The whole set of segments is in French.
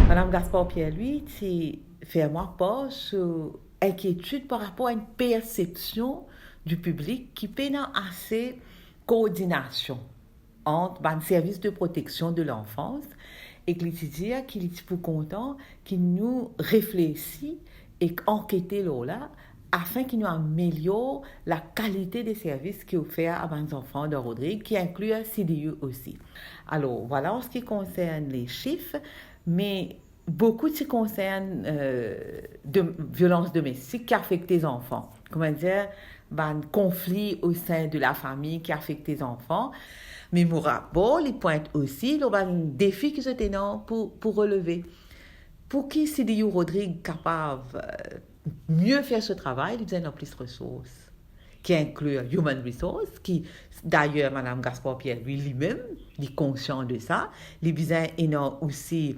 Madame Gaspard-Pierre, lui, c'est fait moi part sur inquiétude par rapport à une perception du public qui peine assez coordination entre le service de protection de l'enfance et qu'il est pour content qu'il nous réfléchit et enquêter là afin qu'il nous améliore la qualité des services qui offerts à nos enfants de Rodrigue, qui inclut un CDU aussi. Alors, voilà en ce qui concerne les chiffres, mais beaucoup de ce qui concerne de violences domestiques qui affectent les enfants. Comment dire, un conflit au sein de la famille qui affecte les enfants. Mais mon rapport, il pointe aussi le défi que c'était pour relever. Pour qui CDU Rodrigue capable mieux faire ce travail, il a plus de ressources, qui inclut Human Resources, qui d'ailleurs, Mme Gaspard-Pierre lui-même, il est conscient de ça. Les besoins a aussi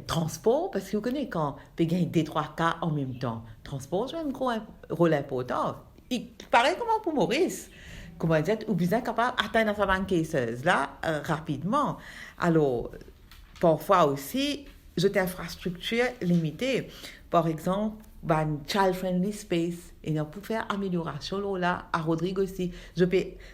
transport, parce que vous connaissez quand il y a des trois cas en même temps. Transport joue un gros rôle important. Il paraît comment pour Maurice. Comment dire, ou bien capable d'atteindre sa banqueuse là rapidement. Alors, parfois aussi, j'ai infrastructure limitée. Par exemple, child-friendly space. Et pour faire amélioration là, à Rodrigue aussi, je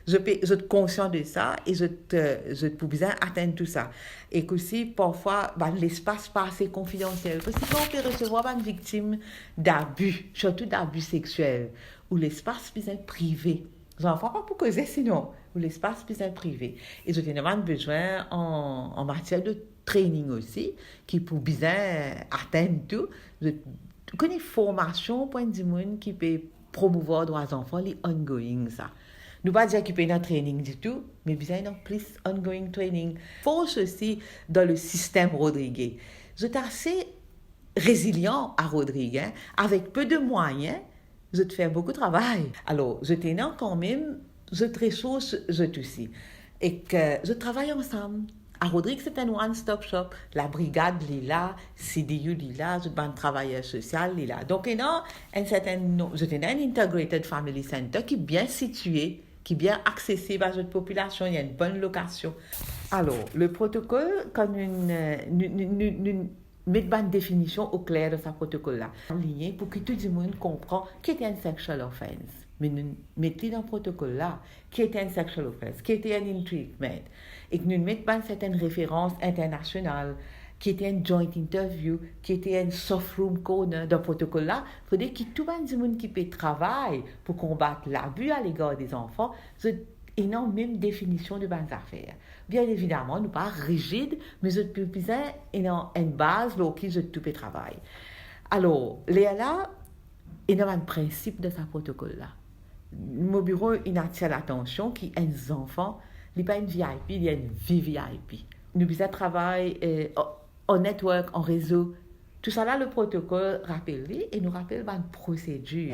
suis conscient de ça et je peux bien atteindre tout ça. Et aussi, parfois, l'espace pas assez confidentiel. Parce que quand on peut recevoir une victime d'abus, surtout d'abus sexuels, où l'espace bien privé, les enfants pas pour causer sinon, où l'espace bien privé. Et je demande besoin en matière de training aussi, qui pour bien atteindre tout. Je connais formation point de monde qui peut promouvoir droits des enfants, les ongoing ça. Nous pas dire qu'il peut y avoir training du tout, mais bien non plus ongoing training. Force aussi dans le système Rodrigue. Je suis assez résilient à Rodrigue, hein, avec peu de moyens. Je te fais beaucoup de travail. Alors, je t'énonce quand même, je te ressource, je aussi. Et que je travaille ensemble. À Rodrigue, c'est un one-stop shop. La brigade, là, CDU, là, je un travailleur social, là. Donc, il y a un Integrated Family Center qui est bien situé, qui est bien accessible à cette population. Il y a une bonne location. Alors, le protocole, comme mettre une définition au clair de ce protocole-là, lié pour que tout le monde comprenne qu'est une sexual offense. Mais nous mettons dans le protocole-là qui était une sexual offense, qui était un in-treatment, et que nous mettons pas certaines références internationales, qui était un joint interview, qui était un soft room corner dans le protocole-là. Il faudrait que tout le monde qui peut travailler pour combattre l'abus à l'égard des enfants, et non même définition de bonnes affaires. Bien évidemment, nous ne sommes pas rigides, mais je peux une base sur laquelle je peux travailler. Alors, là, il y a un principe de ce protocole-là. Mon bureau, il attire l'attention qu'il y a des enfants, il n'y a pas une VIP, il y a une VVIP. Nous devons travailler en network, en réseau. Tout ça là, le protocole rappelle et nous rappelle une procédure.